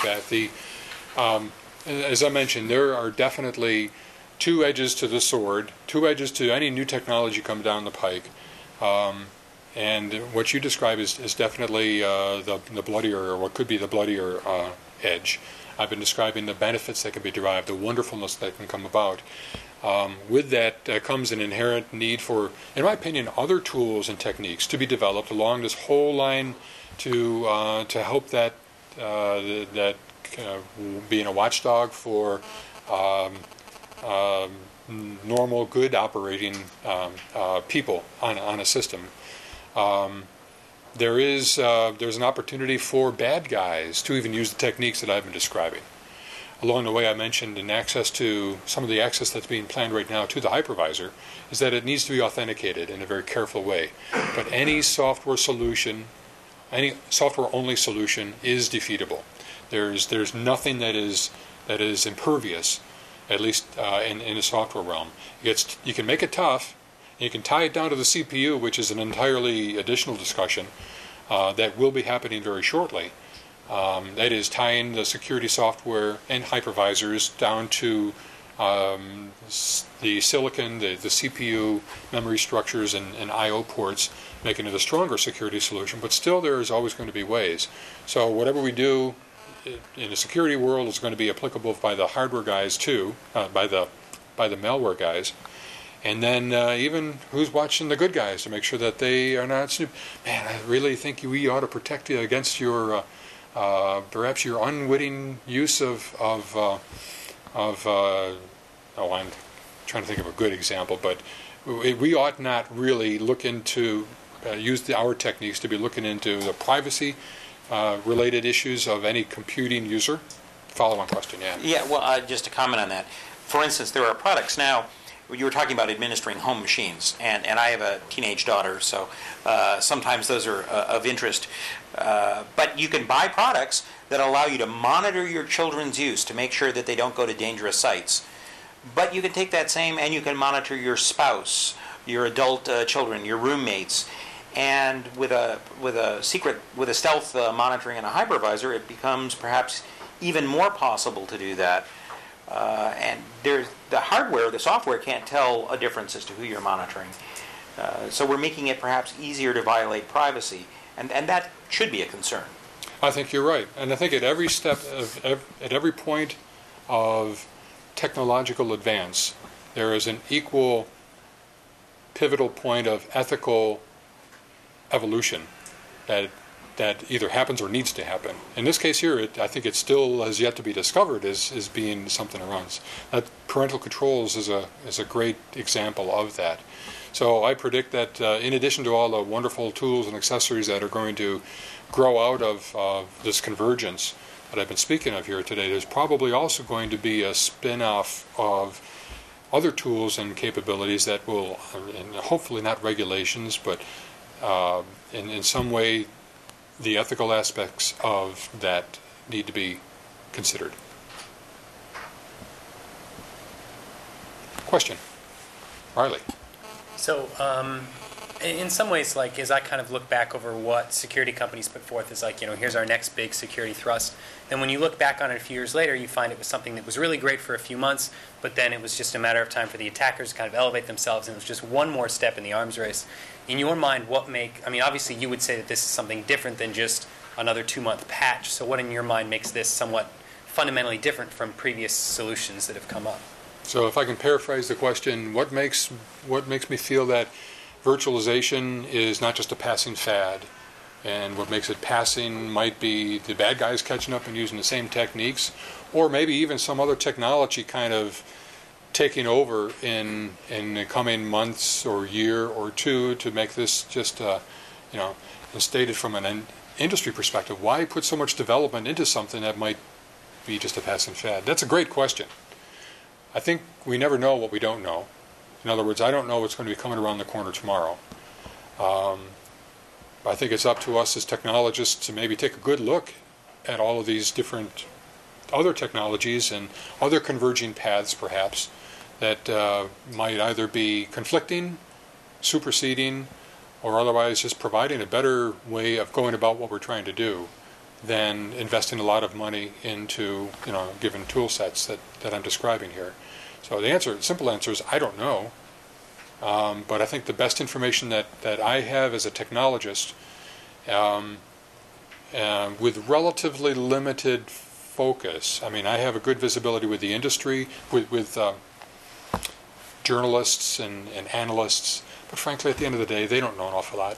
that. As I mentioned, there are definitely two edges to the sword, two edges to any new technology come down the pike. And what you describe is definitely the bloodier, or what could be the bloodier edge. I've been describing the benefits that can be derived, the wonderfulness that can come about. With that comes an inherent need for, in my opinion, other tools and techniques to be developed along this whole line to help that being a watchdog for normal, good operating people on a system. There's an opportunity for bad guys to even use the techniques that I've been describing. Along the way, I mentioned in access to some of the access that's being planned right now to the hypervisor is that it needs to be authenticated in a very careful way. But any software solution, any software-only solution is defeatable. There's nothing that is impervious, at least in the software realm. You can make it tough. You can tie it down to the CPU, which is an entirely additional discussion that will be happening very shortly. That is tying the security software and hypervisors down to the silicon, the CPU, memory structures, and I/O ports, making it a stronger security solution. But still, there is always going to be ways. So whatever we do in the security world is going to be applicable by the hardware guys too, by the malware guys. And then even who's watching the good guys to make sure that they are not snooping. Man, I really think we ought to protect you against your perhaps your unwitting use of I'm trying to think of a good example, but we ought not really look into use our techniques to be looking into the privacy related issues of any computing user. Follow-on question, yeah. Yeah, well, just to comment on that. For instance, there are products now. You were talking about administering home machines, and I have a teenage daughter, so sometimes those are of interest. But you can buy products that allow you to monitor your children's use to make sure that they don't go to dangerous sites. But you can take that same and you can monitor your spouse, your adult children, your roommates, and with a stealth monitoring and a hypervisor, it becomes perhaps even more possible to do that. And the hardware, the software can't tell a difference as to who you're monitoring. So we're making it perhaps easier to violate privacy, and that should be a concern. I think you're right, and I think at every step, at every point of technological advance, there is an equal pivotal point of ethical evolution that either happens or needs to happen. In this case here, I think it still has yet to be discovered as being something around. Parental controls is a great example of that. So I predict that in addition to all the wonderful tools and accessories that are going to grow out of this convergence that I've been speaking of here today, there's probably also going to be a spin-off of other tools and capabilities that will, and hopefully not regulations, but in some way the ethical aspects of that need to be considered. Question? Riley. So, in some ways, like, as I kind of look back over what security companies put forth as, like, here's our next big security thrust, then when you look back on it a few years later, you find it was something that was really great for a few months, but then it was just a matter of time for the attackers to kind of elevate themselves, and it was just one more step in the arms race. In your mind, obviously you would say that this is something different than just another 2-month patch, so what in your mind makes this somewhat fundamentally different from previous solutions that have come up? So if I can paraphrase the question, what makes me feel that virtualization is not just a passing fad, and what makes it passing might be the bad guys catching up and using the same techniques, or maybe even some other technology kind of taking over in the coming months or year or two to make this just, and stated from an industry perspective, why put so much development into something that might be just a passing fad? That's a great question. I think we never know what we don't know. In other words, I don't know what's going to be coming around the corner tomorrow. I think it's up to us as technologists to maybe take a good look at all of these different other technologies and other converging paths, perhaps, that might either be conflicting, superseding, or otherwise just providing a better way of going about what we're trying to do than investing a lot of money into given tool sets that I'm describing here. So the simple answer is I don't know. But I think the best information that I have as a technologist, with relatively limited focus, I mean, I have a good visibility with the industry, with journalists and analysts, but frankly, at the end of the day, they don't know an awful lot.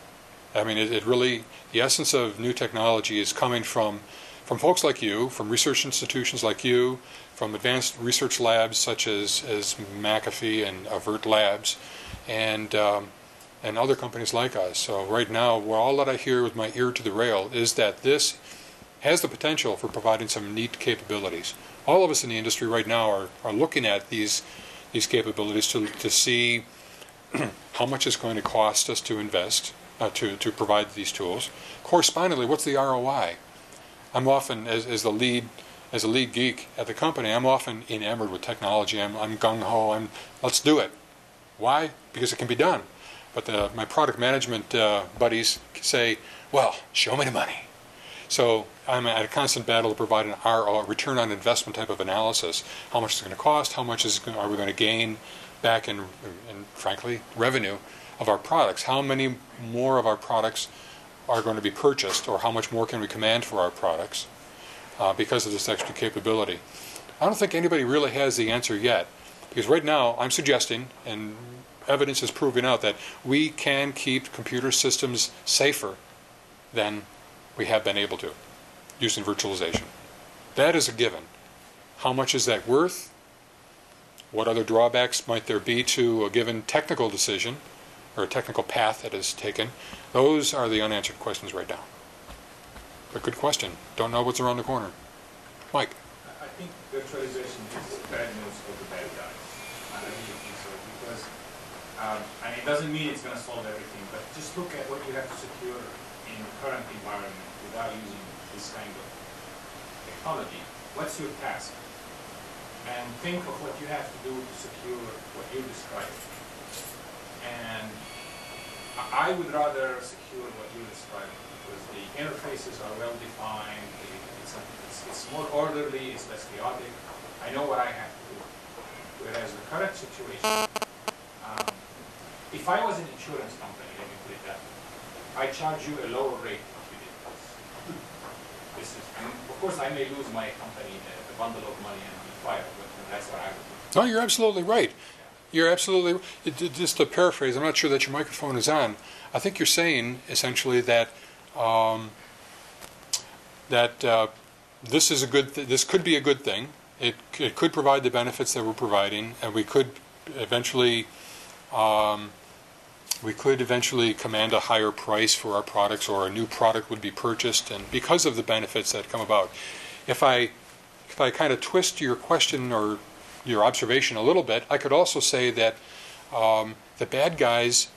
I mean, it really, the essence of new technology is coming from folks like you, from research institutions like you, from advanced research labs such as McAfee and Avert Labs, and other companies like us. So right now, all that I hear with my ear to the rail is that this has the potential for providing some neat capabilities. All of us in the industry right now are looking at these capabilities to see how much it's going to cost us to invest, to provide these tools. Correspondingly, what's the ROI? I'm often, as a lead geek at the company, I'm often enamored with technology. I'm gung-ho. Let's do it. Why? Because it can be done. But my product management buddies say, well, show me the money. So I'm at a constant battle to provide an ROI, return on investment type of analysis. How much is it going to cost? How much are we going to gain back in frankly, revenue of our products? How many more of our products are going to be purchased, or how much more can we command for our products because of this extra capability? I don't think anybody really has the answer yet, because right now I'm suggesting, and evidence is proving out, that we can keep computer systems safer than we have been able to using virtualization. That is a given. How much is that worth? What other drawbacks might there be to a given technical decision or a technical path that is taken? Those are the unanswered questions right now. But good question. Don't know what's around the corner. Mike. I think virtualization is bad news for the bad guys. I really think so, because and it doesn't mean it's going to solve everything, but just look at what you have to secure in the current environment without using this kind of technology. What's your task? And think of what you have to do to secure what you described. And I would rather secure what you described, because the interfaces are well defined, it's more orderly, it's less chaotic. I know what I have to do. Whereas the current situation, if I was an insurance company, let me put it that way, I charge you a lower rate if you did this. And of course, I may lose my company, the bundle of money, and be fired, but that's what I would do. No, you're absolutely right. You're absolutely, just to paraphrase, I'm not sure that your microphone is on. I think you're saying essentially that this is this could be a good thing. It could provide the benefits that we're providing, and we could eventually command a higher price for our products, or a new product would be purchased, and because of the benefits that come about. If I kind of twist your question or your observation a little bit, I could also say that the bad guys,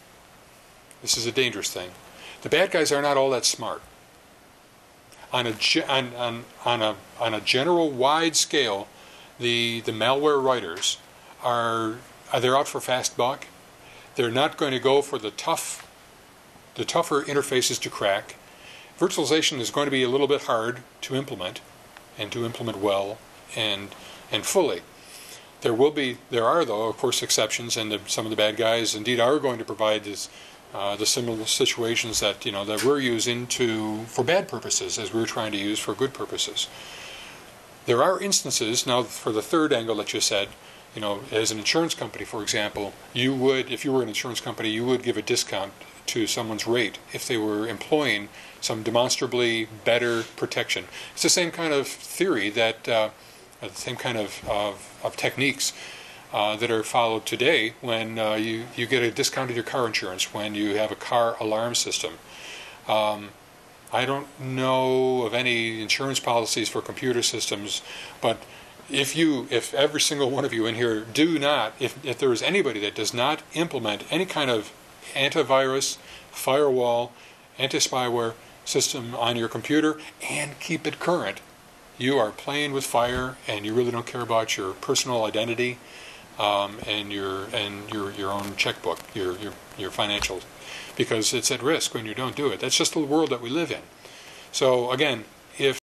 this is a dangerous thing, the bad guys are not all that smart. On a general wide scale, the malware writers they're out for fast buck. They're not going to go for the tougher interfaces to crack. Virtualization is going to be a little bit hard to implement, and to implement well and fully. There are though, of course, exceptions, and some of the bad guys indeed are going to provide the similar situations that that we're using for bad purposes, as we're trying to use for good purposes. There are instances now, for the third angle that you said, as an insurance company, for example, you would, if you were an insurance company, you would give a discount to someone's rate if they were employing some demonstrably better protection. It's the same kind of theory that, the same kind of techniques that are followed today when you get a discount on your car insurance, when you have a car alarm system. I don't know of any insurance policies for computer systems, but if every single one of you in here if there is anybody that does not implement any kind of antivirus, firewall, anti-spyware system on your computer and keep it current, you are playing with fire, and you really don't care about your personal identity and your own checkbook, your financials, because it's at risk when you don't do it. That's just the world that we live in. So again, if